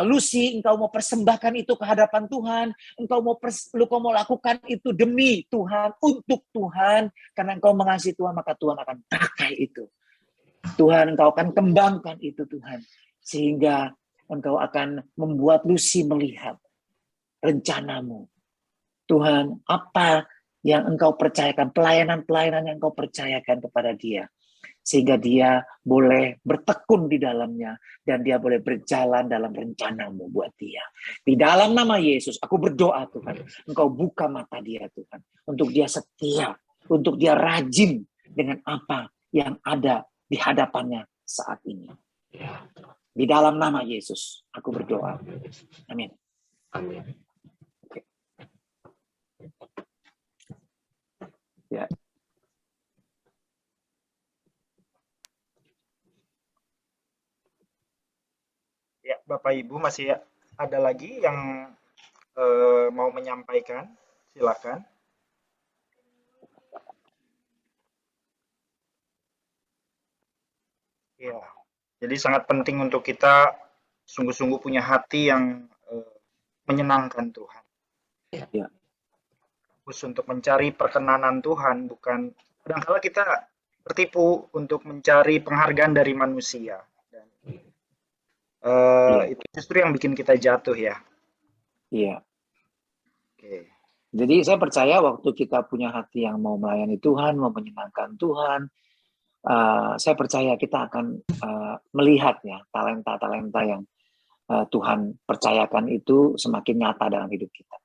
Lucy, Engkau mau persembahkan itu ke hadapan Tuhan. Engkau mau lakukan itu demi Tuhan, untuk Tuhan. Karena Engkau mengasihi Tuhan, maka Tuhan akan pakai itu. Tuhan, Engkau akan kembangkan itu Tuhan. Sehingga Engkau akan membuat Lucy melihat rencana-Mu. Tuhan, apa yang Engkau percayakan, pelayanan-pelayanan yang Engkau percayakan kepada dia. Sehingga dia boleh bertekun di dalamnya. Dan dia boleh berjalan dalam rencana-Mu buat dia. Di dalam nama Yesus, aku berdoa Tuhan. Engkau buka mata dia Tuhan. Untuk dia setia. Untuk dia rajin dengan apa yang ada di hadapannya saat ini. Di dalam nama Yesus, aku berdoa. Amin. Amin. Oke. Ya. Ya, Bapak Ibu masih ada lagi yang mau menyampaikan? Silakan. Ya, jadi sangat penting untuk kita sungguh-sungguh punya hati yang menyenangkan Tuhan. Ya. Khusus untuk mencari perkenanan Tuhan, bukan kadang-kala kita tertipu untuk mencari penghargaan dari manusia. Dan, itu justru yang bikin kita jatuh ya. Iya. Oke. Jadi saya percaya waktu kita punya hati yang mau melayani Tuhan, mau menyenangkan Tuhan, saya percaya kita akan melihat ya talenta-talenta yang Tuhan percayakan itu semakin nyata dalam hidup kita.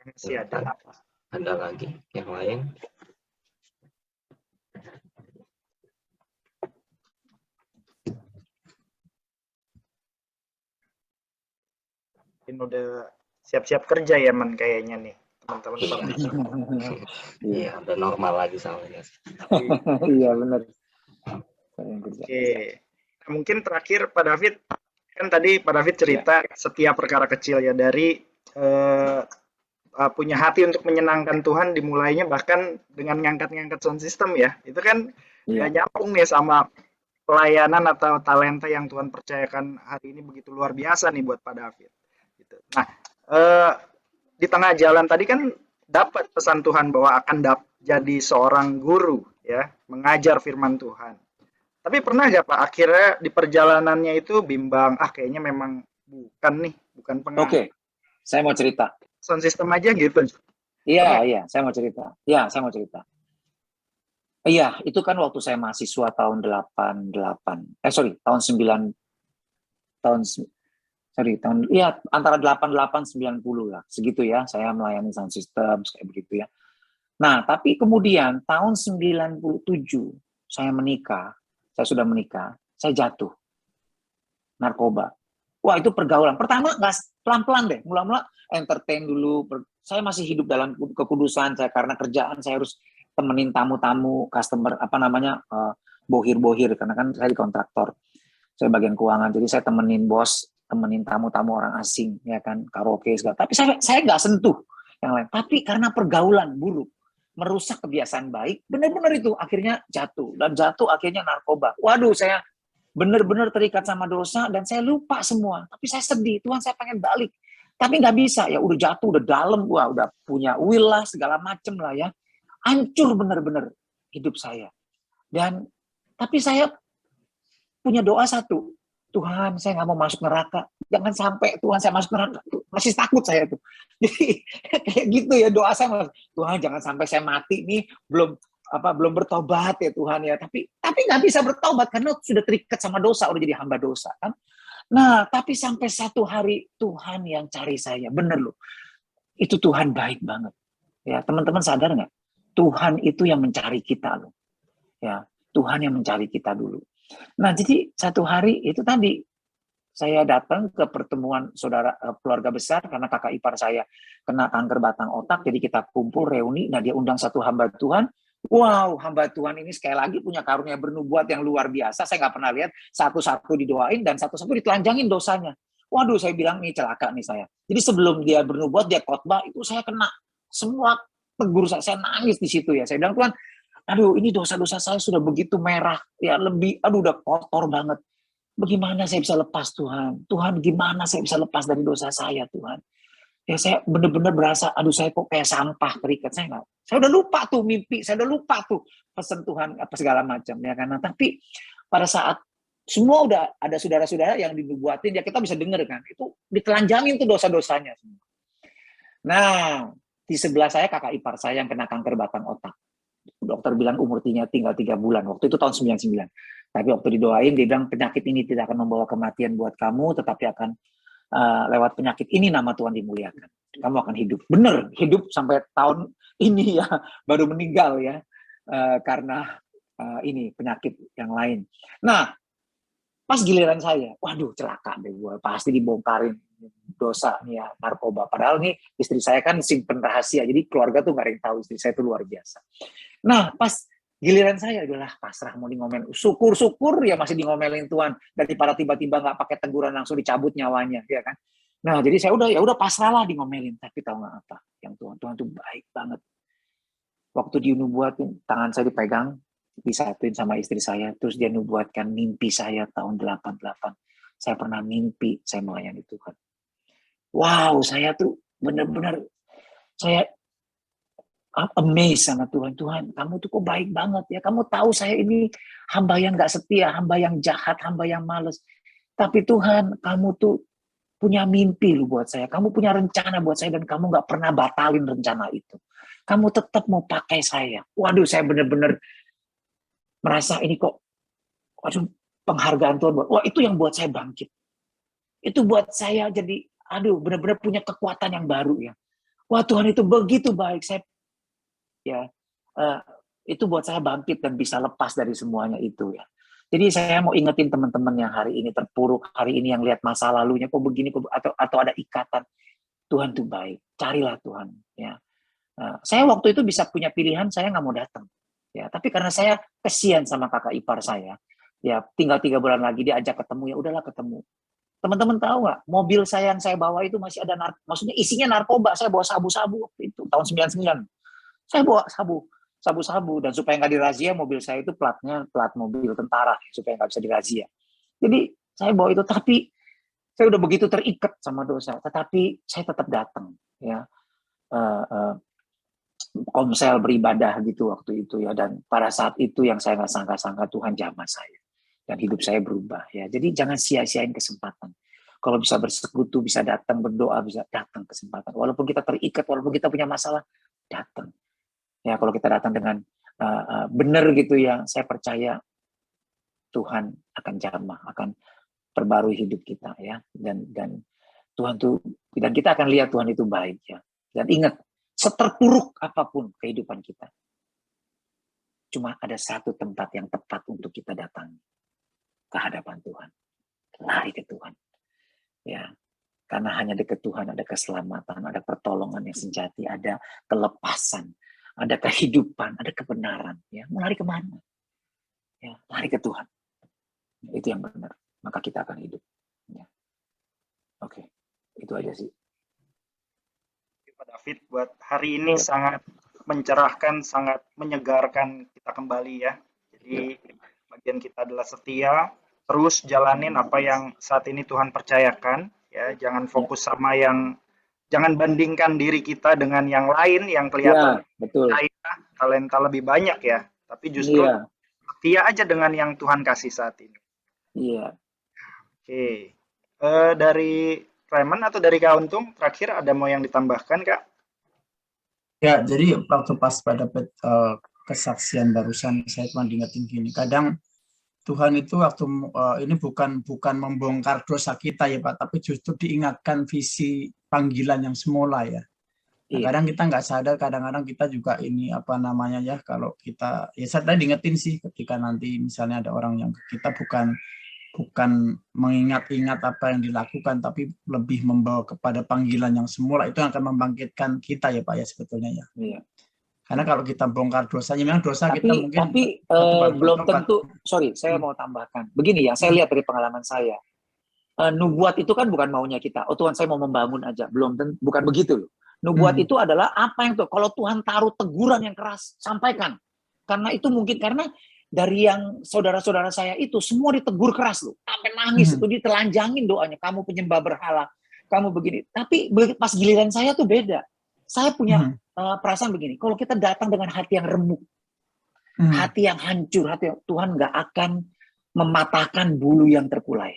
Masih ada lagi yang lain? Mungkin udah siap-siap kerja ya men kayaknya nih teman-teman. Iya, udah normal lagi soalnya. Iya benar. Oke, nah, mungkin terakhir Pak David, kan tadi Pak David cerita setiap perkara kecil ya dari punya hati untuk menyenangkan Tuhan dimulainya bahkan dengan ngangkat-ngangkat sound system ya, itu kan nggak nyambung nih sama pelayanan atau talenta yang Tuhan percayakan hari ini begitu luar biasa nih buat Pak David. Gitu. Nah, di tengah jalan tadi kan dapat pesan Tuhan bahwa akan jadi seorang guru ya, mengajar firman Tuhan. Tapi pernah nggak Pak akhirnya di perjalanannya itu bimbang, kayaknya memang bukan pengajar. Oke, saya mau cerita. Sound system aja gitu. Iya, saya mau cerita. Iya, itu kan waktu saya mahasiswa tahun 98, antara 88-90 lah, segitu ya, saya melayani sound system, kayak begitu ya. Nah, tapi kemudian tahun 97, saya sudah menikah, saya jatuh, narkoba. Wah, itu pergaulan. Pertama, nggak pelan-pelan deh, mula-mula entertain dulu, saya masih hidup dalam kekudusan, karena kerjaan saya harus temenin tamu-tamu, customer, bohir-bohir, karena kan saya di kontraktor, saya bagian keuangan, jadi saya temenin bos, temenin tamu-tamu orang asing, ya kan, karaoke segala. Tapi saya nggak sentuh yang lain. Tapi karena pergaulan buruk, merusak kebiasaan baik, benar-benar itu akhirnya jatuh akhirnya narkoba. Waduh, saya benar-benar terikat sama dosa dan saya lupa semua. Tapi saya sedih, Tuhan saya pengen balik. Tapi nggak bisa ya, udah jatuh, udah dalam, udah punya will lah segala macem lah ya. Hancur benar-benar hidup saya. Tapi saya punya doa satu. Tuhan, saya nggak mau masuk neraka. Jangan sampai Tuhan saya masuk neraka. Masih takut saya tuh. Jadi kayak gitu ya doa saya. Tuhan jangan sampai saya mati nih belum bertobat ya Tuhan ya. Tapi nggak bisa bertobat karena sudah terikat sama dosa, udah jadi hamba dosa kan. Nah, tapi sampai satu hari Tuhan yang cari saya. Bener loh. Itu Tuhan baik banget. Ya, teman-teman sadar nggak? Tuhan itu yang mencari kita loh. Ya, Tuhan yang mencari kita dulu. Nah, jadi satu hari itu tadi saya datang ke pertemuan keluarga besar karena kakak ipar saya kena kanker batang otak, jadi kita kumpul reuni. Nah, dia undang satu hamba Tuhan. Wow, hamba Tuhan ini sekali lagi punya karunia bernubuat yang luar biasa. Saya nggak pernah lihat, satu-satu didoain dan satu-satu ditelanjangin dosanya. Waduh, saya bilang nih celaka nih saya. Jadi sebelum dia bernubuat, dia khotbah, itu saya kena semua tegur saya nangis di situ ya. Saya bilang, Tuhan, aduh ini dosa-dosa saya sudah begitu merah, ya udah kotor banget. Bagaimana saya bisa lepas Tuhan? Tuhan gimana saya bisa lepas dari dosa saya Tuhan? Ya saya benar-benar berasa, aduh saya kok kayak sampah terikat. Saya udah lupa tuh mimpi, saya udah lupa tuh pesan Tuhan apa segala macam ya kan. Nah, tapi pada saat semua udah ada saudara-saudara yang dibuatin, ya kita bisa dengar kan, itu ditelanjangin tuh dosa-dosanya. Nah, di sebelah saya kakak ipar saya yang kena kanker batang otak. Dokter bilang umurnya tinggal 3 bulan. Waktu itu tahun 99. Tapi waktu didoain, dia bilang penyakit ini tidak akan membawa kematian buat kamu, tetapi akan lewat penyakit ini nama Tuhan dimuliakan. Kamu akan hidup. Bener, hidup sampai tahun ini ya, baru meninggal ya, karena ini penyakit yang lain. Nah, pas giliran saya, waduh celaka deh gue, pasti dibongkarin dosanya narkoba. Padahal nih istri saya kan simpen rahasia, jadi keluarga tuh gak ada yang tahu istri saya tuh luar biasa. Nah, pas Giliran saya udahlah pasrah mau ngomelin. Syukur-syukur ya masih ngomelin Tuhan daripada tiba-tiba nggak pakai teguran langsung dicabut nyawanya, ya kan? Nah, jadi saya udah pasrahlah ngomelin. Tapi tahu nggak apa? Yang Tuhan tuh baik banget. Waktu dia nubuatin, tangan saya dipegang, disatuin sama istri saya, terus dia nubuatkan mimpi saya tahun 88. Saya pernah mimpi saya melayani Tuhan. Wow, saya tuh benar-benar saya amazed sama Tuhan. Tuhan, kamu tuh kok baik banget ya. Kamu tahu saya ini hamba yang gak setia, hamba yang jahat, hamba yang males. Tapi Tuhan, kamu tuh punya mimpi lu buat saya. Kamu punya rencana buat saya dan kamu gak pernah batalin rencana itu. Kamu tetap mau pakai saya. Waduh, saya benar-benar merasa ini kok, waduh, penghargaan Tuhan. Wah, itu yang buat saya bangkit. Itu buat saya jadi, aduh, benar-benar punya kekuatan yang baru ya. Wah, Tuhan itu begitu baik. Saya itu buat saya bangkit dan bisa lepas dari semuanya itu ya. Jadi saya mau ingetin teman-teman yang hari ini terpuruk, hari ini yang lihat masa lalunya kok begini atau ada ikatan. Tuhan itu baik. Carilah Tuhan ya. Saya waktu itu bisa punya pilihan saya nggak mau datang ya, tapi karena saya kesian sama kakak ipar saya ya, tinggal 3 bulan lagi dia ajak ketemu, ya udahlah ketemu. Teman-teman tahu nggak, mobil saya yang saya bawa itu masih ada maksudnya isinya narkoba. Saya bawa sabu-sabu waktu itu tahun 99. Saya bawa sabu-sabu dan supaya nggak dirazia, mobil saya itu platnya plat mobil tentara supaya nggak bisa dirazia. Jadi saya bawa itu, tapi saya udah begitu terikat sama dosa, tetapi saya tetap datang ya. Komsel beribadah gitu waktu itu ya, dan pada saat itu yang saya nggak sangka-sangka Tuhan jamah saya dan hidup saya berubah ya. Jadi jangan sia-siain kesempatan. Kalau bisa bersekutu, bisa datang berdoa, bisa datang kesempatan. Walaupun kita terikat, walaupun kita punya masalah, datang. Ya, kalau kita datang dengan benar gitu ya, saya percaya Tuhan akan jamah, akan perbarui hidup kita ya, dan Tuhan tuh, dan kita akan lihat Tuhan itu baik ya. Dan ingat, seterpuruk apapun kehidupan kita, cuma ada satu tempat yang tepat untuk kita datang, ke hadapan Tuhan, lari ke Tuhan ya. Karena hanya dekat Tuhan ada keselamatan, ada pertolongan yang sejati, ada kelepasan, ada kehidupan, ada kebenaran. Ya, mau lari kemana? Ya, lari ke Tuhan. Itu yang benar. Maka kita akan hidup. Ya. Oke, itu aja sih. Pak David, buat hari ini sangat mencerahkan, sangat menyegarkan kita kembali ya. Jadi bagian kita adalah setia, terus jalanin apa yang saat ini Tuhan percayakan. Ya, jangan fokus sama yang, jangan bandingkan diri kita dengan yang lain yang kelihatan kaya, talenta lebih banyak ya. Tapi justru setia aja dengan yang Tuhan kasih saat ini. Iya. Oke. Dari Raymond atau dari Kak Untung, terakhir ada mau yang ditambahkan, Kak? Ya, jadi waktu pas pada kesaksian barusan, saya cuma diingetin gini, kadang Tuhan itu waktu ini bukan membongkar dosa kita ya Pak, tapi justru diingatkan visi panggilan yang semula ya. Nah, kadang kita nggak sadar, kadang-kadang kita juga ini apa namanya ya, kalau kita ya saya tadi diingetin sih, ketika nanti misalnya ada orang yang kita bukan mengingat-ingat apa yang dilakukan, tapi lebih membawa kepada panggilan yang semula, itu yang akan membangkitkan kita ya Pak ya sebetulnya ya. Iya. Karena kalau kita bongkar dosanya, memang dosa kita mungkin. Tapi belum tentu. Sorry, saya mau tambahkan. Begini ya, saya lihat dari pengalaman saya. Nubuat itu kan bukan maunya kita. Oh Tuhan, saya mau membangun aja. Belum tentu, bukan begitu loh. Nubuat itu adalah apa yang tuh? Kalau Tuhan taruh teguran yang keras, sampaikan. Karena itu mungkin karena dari yang saudara-saudara saya itu semua ditegur keras loh, sampai nangis itu ditelanjangin doanya. Kamu penyembah berhala, kamu begini. Tapi pas giliran saya tuh beda. Saya punya perasaan begini, kalau kita datang dengan hati yang remuk, hati yang hancur, hati yang, Tuhan nggak akan mematahkan bulu yang terkulai.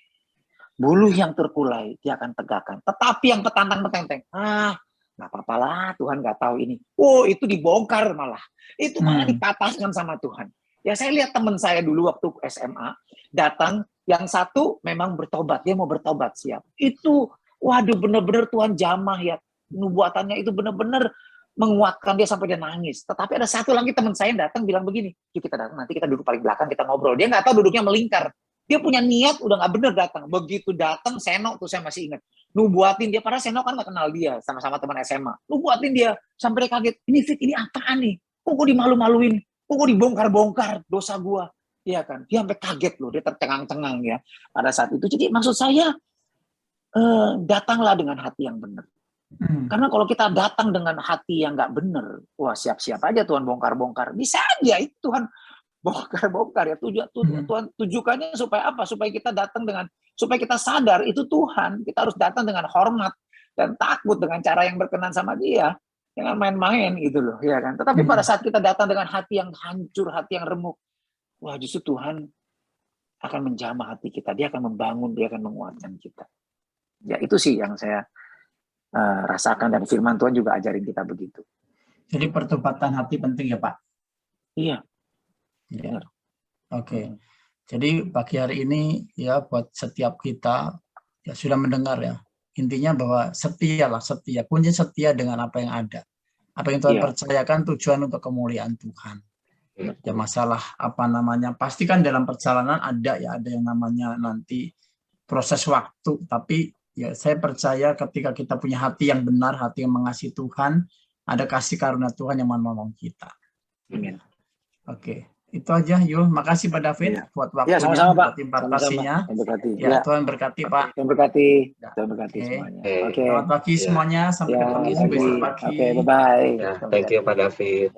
Bulu yang terkulai dia akan tegakkan. Tetapi yang petantang-petenteng, nggak apa-apa lah, Tuhan nggak tahu ini. Oh, itu dibongkar malah. Itu malah dipatahkan sama Tuhan. Ya saya lihat teman saya dulu waktu SMA, datang, yang satu memang bertobat, dia mau bertobat siap. Itu, waduh benar-benar Tuhan jamah ya. Nubuatannya itu benar-benar menguatkan dia sampai dia nangis. Tetapi ada satu lagi teman saya yang datang bilang begini, kita datang nanti kita duduk paling belakang kita ngobrol. Dia nggak tahu duduknya melingkar. Dia punya niat udah nggak benar datang. Begitu datang Seno tuh saya masih ingat. Nubuatin dia, padahal Seno kan nggak kenal dia, sama-sama teman SMA. Nubuatin dia sampai dia kaget. Ini Fit, ini apaan nih? Kok dimalu-maluin? kok dibongkar-bongkar dosa gua. Iya kan? Dia sampai kaget loh, dia tercengang-cengang ya pada saat itu. Jadi maksud saya, datanglah dengan hati yang benar. Karena kalau kita datang dengan hati yang nggak benar, wah siap-siap aja Tuhan bongkar-bongkar. Bisa aja itu Tuhan bongkar-bongkar ya. Tuhan tujukannya supaya apa? Supaya kita supaya kita sadar itu Tuhan. Kita harus datang dengan hormat dan takut dengan cara yang berkenan sama Dia. Jangan main-main gitu loh, ya kan? Tetapi pada saat kita datang dengan hati yang hancur, hati yang remuk, wah justru Tuhan akan menjamah hati kita. Dia akan membangun, Dia akan menguatkan kita. Ya itu sih yang saya rasakan, dan firman Tuhan juga ajarin kita begitu. Jadi pertobatan hati penting ya Pak? Iya. Ya. Oke. Jadi pagi hari ini ya buat setiap kita ya sudah mendengar ya. Intinya bahwa setia. Kunci setia dengan apa yang ada. Apa yang Tuhan percayakan tujuan untuk kemuliaan Tuhan. Ya masalah pasti kan dalam perjalanan ada yang namanya nanti proses waktu, tapi ya saya percaya ketika kita punya hati yang benar, hati yang mengasihi Tuhan, ada kasih karunia Tuhan yang menolong kita. Amin. Oke, itu aja Yul. Makasih Pak David buat waktunya, sama-sama, Pak. buat impartasinya. Ya, Tuhan berkati Pak. Tuhan berkati. Tuhan berkati semuanya. Selamat pagi semuanya, sampai ketemu besok pagi. Oke, bye-bye. Thank you Pak David.